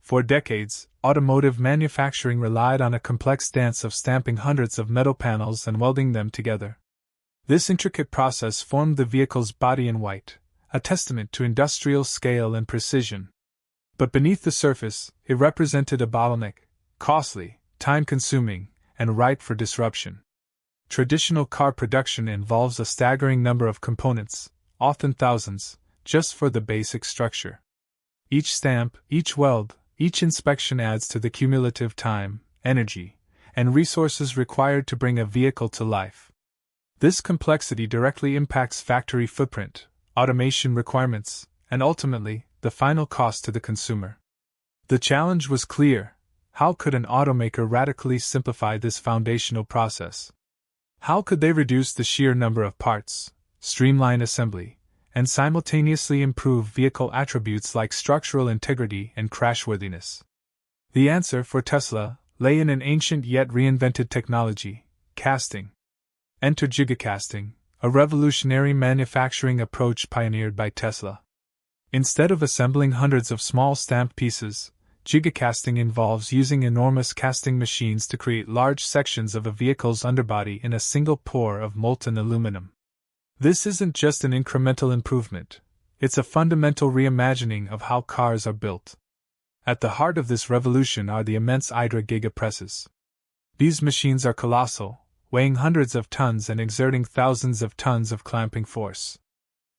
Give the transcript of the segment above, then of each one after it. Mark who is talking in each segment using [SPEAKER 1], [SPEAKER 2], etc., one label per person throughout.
[SPEAKER 1] For decades, automotive manufacturing relied on a complex dance of stamping hundreds of metal panels and welding them together. This intricate process formed the vehicle's body in white, a testament to industrial scale and precision. But beneath the surface, it represented a bottleneck, costly, time-consuming, and ripe for disruption. Traditional car production involves a staggering number of components, often thousands, just for the basic structure. Each stamp, each weld, each inspection adds to the cumulative time, energy, and resources required to bring a vehicle to life. This complexity directly impacts factory footprint, automation requirements, and ultimately, the final cost to the consumer. The challenge was clear: how could an automaker radically simplify this foundational process? How could they reduce the sheer number of parts, streamline assembly, and simultaneously improve vehicle attributes like structural integrity and crashworthiness? The answer for Tesla lay in an ancient yet reinvented technology: casting. Enter Gigacasting, a revolutionary manufacturing approach pioneered by Tesla. Instead of assembling hundreds of small stamped pieces, Gigacasting involves using enormous casting machines to create large sections of a vehicle's underbody in a single pour of molten aluminum. This isn't just an incremental improvement, it's a fundamental reimagining of how cars are built. At the heart of this revolution are the immense Idra Giga Presses. These machines are colossal, weighing hundreds of tons and exerting thousands of tons of clamping force.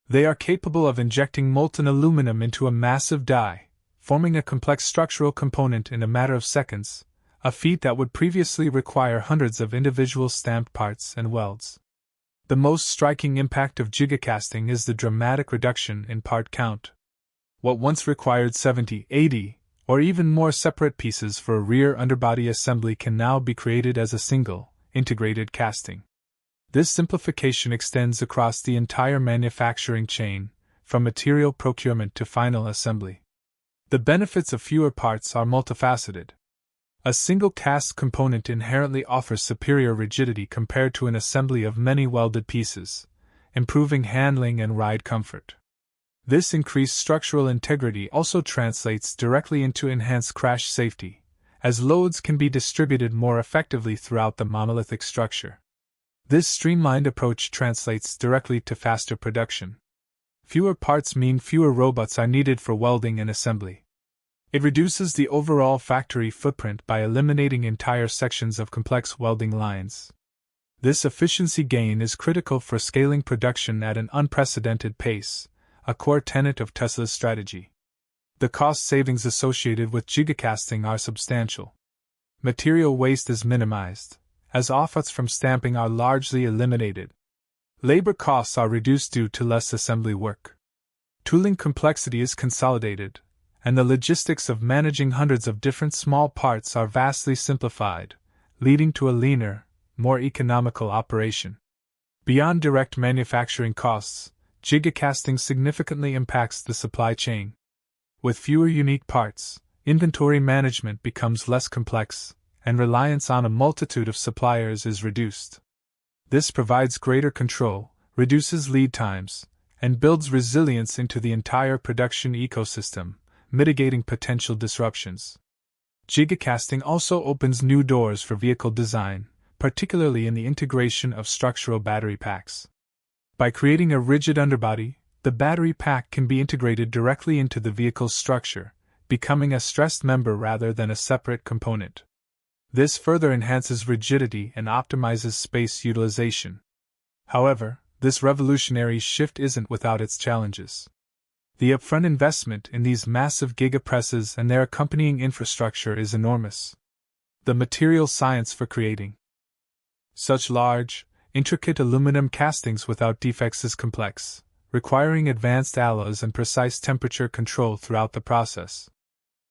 [SPEAKER 1] They are capable of injecting molten aluminum into a massive die, forming a complex structural component in a matter of seconds, a feat that would previously require hundreds of individual stamped parts and welds. The most striking impact of gigacasting is the dramatic reduction in part count. What once required 70, 80, or even more separate pieces for a rear underbody assembly can now be created as a single, integrated casting. This simplification extends across the entire manufacturing chain, from material procurement to final assembly. The benefits of fewer parts are multifaceted. A single cast component inherently offers superior rigidity compared to an assembly of many welded pieces, improving handling and ride comfort. This increased structural integrity also translates directly into enhanced crash safety, as loads can be distributed more effectively throughout the monolithic structure. This streamlined approach translates directly to faster production. Fewer parts mean fewer robots are needed for welding and assembly. It reduces the overall factory footprint by eliminating entire sections of complex welding lines. This efficiency gain is critical for scaling production at an unprecedented pace, a core tenet of Tesla's strategy. The cost savings associated with gigacasting are substantial. Material waste is minimized, as offsets from stamping are largely eliminated. Labor costs are reduced due to less assembly work. Tooling complexity is consolidated, and the logistics of managing hundreds of different small parts are vastly simplified, leading to a leaner, more economical operation. Beyond direct manufacturing costs, gigacasting significantly impacts the supply chain. With fewer unique parts, inventory management becomes less complex, and reliance on a multitude of suppliers is reduced. This provides greater control, reduces lead times, and builds resilience into the entire production ecosystem, mitigating potential disruptions. Gigacasting also opens new doors for vehicle design, particularly in the integration of structural battery packs. By creating a rigid underbody, the battery pack can be integrated directly into the vehicle's structure, becoming a stressed member rather than a separate component. This further enhances rigidity and optimizes space utilization. However, this revolutionary shift isn't without its challenges. The upfront investment in these massive gigapresses and their accompanying infrastructure is enormous. The material science for creating such large, intricate aluminum castings without defects is complex, requiring advanced alloys and precise temperature control throughout the process.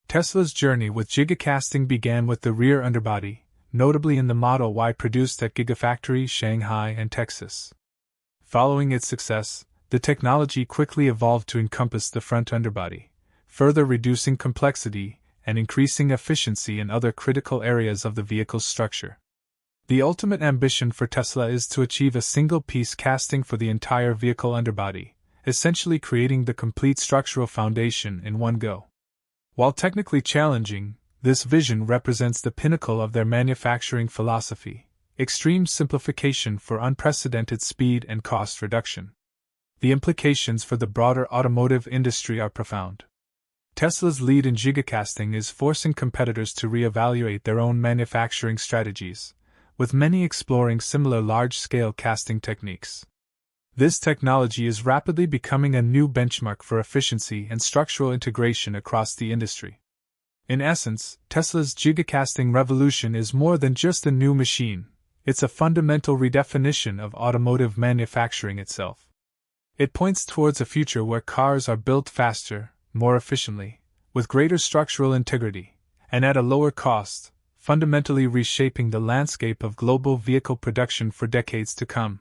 [SPEAKER 1] Tesla's journey with gigacasting began with the rear underbody, notably in the Model Y produced at Gigafactory Shanghai and Texas. Following its success, the technology quickly evolved to encompass the front underbody, further reducing complexity and increasing efficiency in other critical areas of the vehicle's structure. The ultimate ambition for Tesla is to achieve a single-piece casting for the entire vehicle underbody, essentially creating the complete structural foundation in one go. While technically challenging, this vision represents the pinnacle of their manufacturing philosophy: extreme simplification for unprecedented speed and cost reduction. The implications for the broader automotive industry are profound. Tesla's lead in gigacasting is forcing competitors to reevaluate their own manufacturing strategies, with many exploring similar large-scale casting techniques. This technology is rapidly becoming a new benchmark for efficiency and structural integration across the industry. In essence, Tesla's gigacasting revolution is more than just a new machine, it's a fundamental redefinition of automotive manufacturing itself. It points towards a future where cars are built faster, more efficiently, with greater structural integrity, and at a lower cost, fundamentally reshaping the landscape of global vehicle production for decades to come.